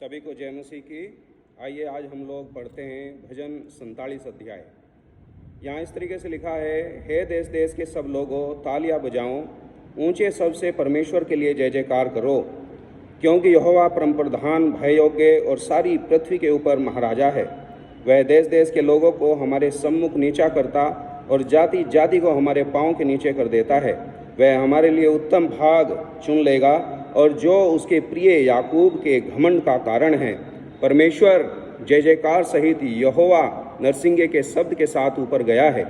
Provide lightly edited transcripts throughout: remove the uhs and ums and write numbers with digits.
सभी को जय मसीह की। आइए आज हम लोग पढ़ते हैं भजन 47 अध्याय। यहाँ इस तरीके से लिखा है, हे देश देश के सब लोगों तालियां बजाओ, ऊंचे शब्द से परमेश्वर के लिए जय जयकार करो, क्योंकि यहोवा परम प्रधान, भय योग्य और सारी पृथ्वी के ऊपर महाराजा है। वह देश देश के लोगों को हमारे सम्मुख नीचा करता और जाति जाति को हमारे पाँव के नीचे कर देता है। वह हमारे लिए उत्तम भाग चुन लेगा और जो उसके प्रिय याकूब के घमंड का कारण है। परमेश्वर जय जयकार सहित यहोवा नरसिंगे के शब्द के साथ ऊपर गया है।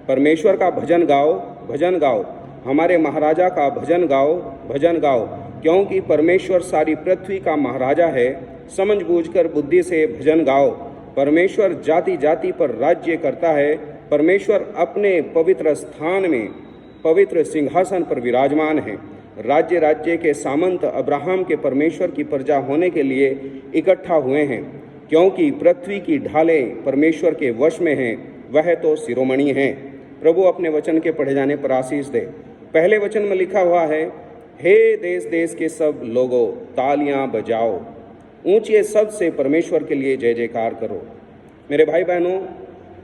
परमेश्वर का भजन गाओ, भजन गाओ, हमारे महाराजा का भजन गाओ, भजन गाओ, क्योंकि परमेश्वर सारी पृथ्वी का महाराजा है। समझ बूझकर बुद्धि से भजन गाओ। परमेश्वर जाति जाति पर राज्य करता है। परमेश्वर अपने पवित्र स्थान में पवित्र सिंहासन पर विराजमान है। राज्य राज्य के सामंत अब्राहम के परमेश्वर की प्रजा होने के लिए इकट्ठा हुए हैं, क्योंकि पृथ्वी की ढालें परमेश्वर के वश में हैं, वह तो शिरोमणि हैं। प्रभु अपने वचन के पढ़े जाने पर आशीष दे। पहले वचन में लिखा हुआ है, हे देश देश के सब लोगों तालियां बजाओ, ऊंचे शब्द से परमेश्वर के लिए जय जयकार करो। मेरे भाई बहनों,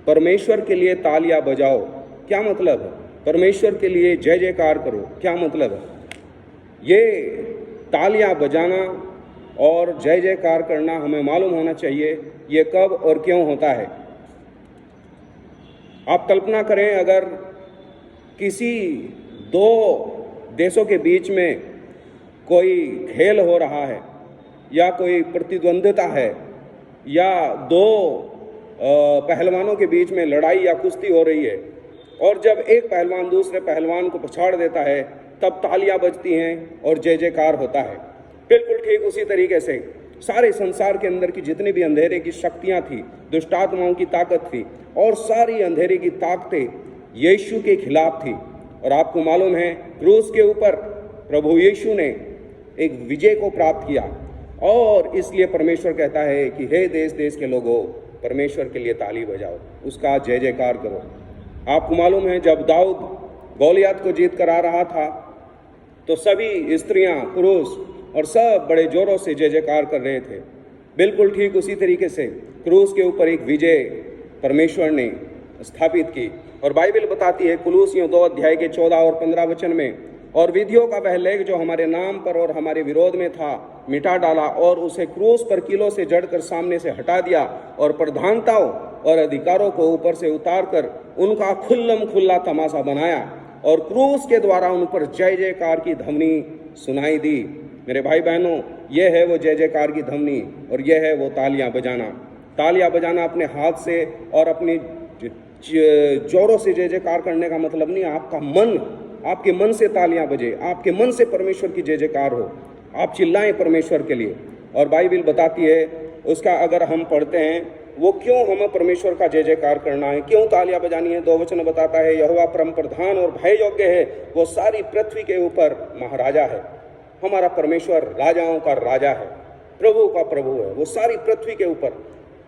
परमेश्वर के लिए तालियां बजाओ क्या मतलब है? परमेश्वर के लिए जय जयकार करो क्या मतलब है? ये तालियां बजाना और जय जयकार करना हमें मालूम होना चाहिए ये कब और क्यों होता है। आप कल्पना करें, अगर किसी दो देशों के बीच में कोई खेल हो रहा है या कोई प्रतिद्वंद्विता है या दो पहलवानों के बीच में लड़ाई या कुश्ती हो रही है, और जब एक पहलवान दूसरे पहलवान को पछाड़ देता है तब तालियां बजती हैं और जय जयकार होता है। बिल्कुल ठीक उसी तरीके से सारे संसार के अंदर की जितनी भी अंधेरे की शक्तियां थी, दुष्टात्माओं की ताकत थी, और सारी अंधेरे की ताकतें यीशु के खिलाफ थी। और आपको मालूम है, क्रूस के ऊपर प्रभु यीशु ने एक विजय को प्राप्त किया, और इसलिए परमेश्वर कहता है कि हे देश देश के लोगों परमेश्वर के लिए ताली बजाओ, उसका जय जयकार करो। आपको मालूम है, जब दाऊद गौलियत को जीत कर आ रहा था तो सभी स्त्रियां, पुरुष और सब बड़े जोरों से जय जयकार कर रहे थे। बिल्कुल ठीक उसी तरीके से क्रूस के ऊपर एक विजय परमेश्वर ने स्थापित की। और बाइबल बताती है कुलूसियों 2 अध्याय के 14 और 15 वचन में, और विधियों का वह लेख जो हमारे नाम पर और हमारे विरोध में था मिटा डाला, और उसे क्रूस पर कीलों से जड़कर सामने से हटा दिया, और प्रधानताओं और अधिकारों को ऊपर से उतार कर उनका खुल्लम खुल्ला तमाशा बनाया, और क्रूस के द्वारा उन पर जय जयकार की ध्वनि सुनाई दी। मेरे भाई बहनों, यह है वो जय जयकार की ध्वनि, और यह है वो तालियां बजाना। तालियां बजाना अपने हाथ से और अपनी जोरों से जय जयकार करने का मतलब नहीं, आपका मन, आपके मन से तालियां बजे, आपके मन से परमेश्वर की जय जयकार हो, आप चिल्लाएं परमेश्वर के लिए। और बाइबल बताती है उसका, अगर हम पढ़ते हैं वो क्यों हमें परमेश्वर का जय जयकार करना है, क्यों तालियां बजानी है। 2 वचन बताता है, यहोवा परम प्रधान और भय योग्य है, वो सारी पृथ्वी के ऊपर महाराजा है। हमारा परमेश्वर राजाओं का राजा है, प्रभु का प्रभु है, वो सारी पृथ्वी के ऊपर,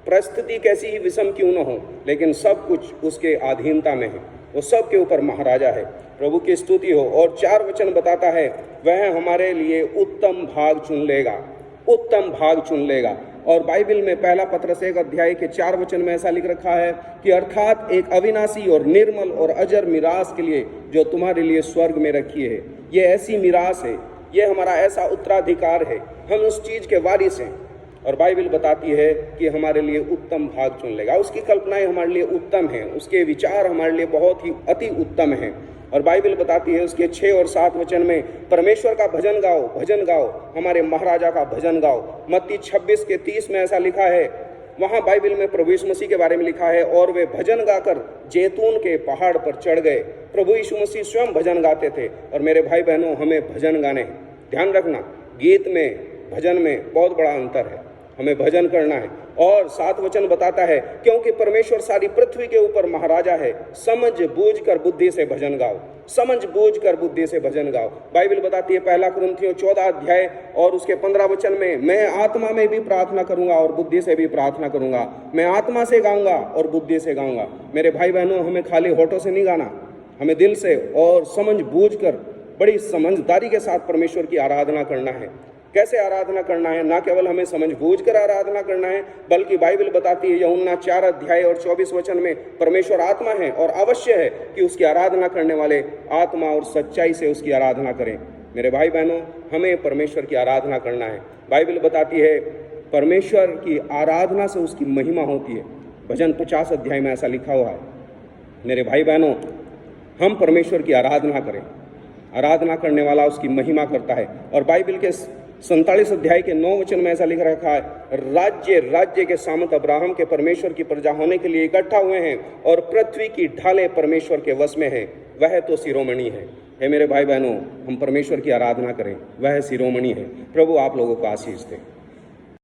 परिस्थिति कैसी ही विषम क्यों न हो, लेकिन सब कुछ उसके अधीनता में है, वो सब के ऊपर महाराजा है। प्रभु की स्तुति हो। और 4 वचन बताता है, वह हमारे लिए उत्तम भाग चुन लेगा, उत्तम भाग चुन लेगा। और बाइबल में पहला पत्रस 1 अध्याय के 4 वचन में ऐसा लिख रखा है कि अर्थात एक अविनाशी और निर्मल और अजर मिरास के लिए जो तुम्हारे लिए स्वर्ग में रखी है। ये ऐसी मिरास है, ये हमारा ऐसा उत्तराधिकार है, हम उस चीज के वारिस हैं। और बाइबल बताती है कि हमारे लिए उत्तम भाग चुन लेगा। उसकी कल्पनाएं हमारे लिए उत्तम हैं, उसके विचार हमारे लिए बहुत ही अति उत्तम हैं। और बाइबल बताती है उसके 6 और 7 वचन में, परमेश्वर का भजन गाओ, भजन गाओ, हमारे महाराजा का भजन गाओ। मत्ती 26 के 30 में ऐसा लिखा है, वहाँ बाइबल में प्रभु यीशु मसीह के बारे में लिखा है, और वे भजन गाकर जैतून के पहाड़ पर चढ़ गए। प्रभु यीशु मसीह स्वयं भजन गाते थे। और मेरे भाई बहनों, हमें भजन गाने हैं। ध्यान रखना, गीत में भजन में बहुत बड़ा अंतर है, हमें भजन करना है। और 7 वचन बताता है, क्योंकि परमेश्वर सारी पृथ्वी के ऊपर महाराजा है, समझ बूझ कर बुद्धि से भजन गाओ, समझ बूझ कर बुद्धि से भजन गाओ। बाइबल बताती है पहला कुरिन्थियों 14 अध्याय और उसके 15 वचन में, मैं आत्मा में भी प्रार्थना करूंगा और बुद्धि से भी प्रार्थना करूंगा, मैं आत्मा से गाऊंगा और बुद्धि से गाऊंगा। मेरे भाई बहनों, हमें खाली होठों से नहीं गाना, हमें दिल से और समझ बूझ कर बड़ी समझदारी के साथ परमेश्वर की आराधना करना है। कैसे आराधना करना है, ना केवल हमें समझबूझ कर आराधना करना है, बल्कि बाइबल बताती है यूहन्ना 4 अध्याय और 24 वचन में परमेश्वर आत्मा है और अवश्य है कि उसकी आराधना करने वाले आत्मा और सच्चाई से उसकी आराधना करें। मेरे भाई बहनों, हमें परमेश्वर की आराधना करना है। बाइबल बताती है परमेश्वर की आराधना से उसकी महिमा होती है। भजन 50 अध्याय में ऐसा लिखा हुआ है। मेरे भाई बहनों, हम परमेश्वर की आराधना करें। आराधना करने वाला उसकी महिमा करता है। और बाइबल के 47 अध्याय के 9 वचन में ऐसा लिख रखा है, राज्य के सामंत अब्राहम के परमेश्वर की प्रजा होने के लिए इकट्ठा हुए हैं और पृथ्वी की ढालें परमेश्वर के वश में हैं, वह तो शिरोमणि है। हे मेरे भाई बहनों, हम परमेश्वर की आराधना करें, वह शिरोमणि है। प्रभु आप लोगों को आशीष दे।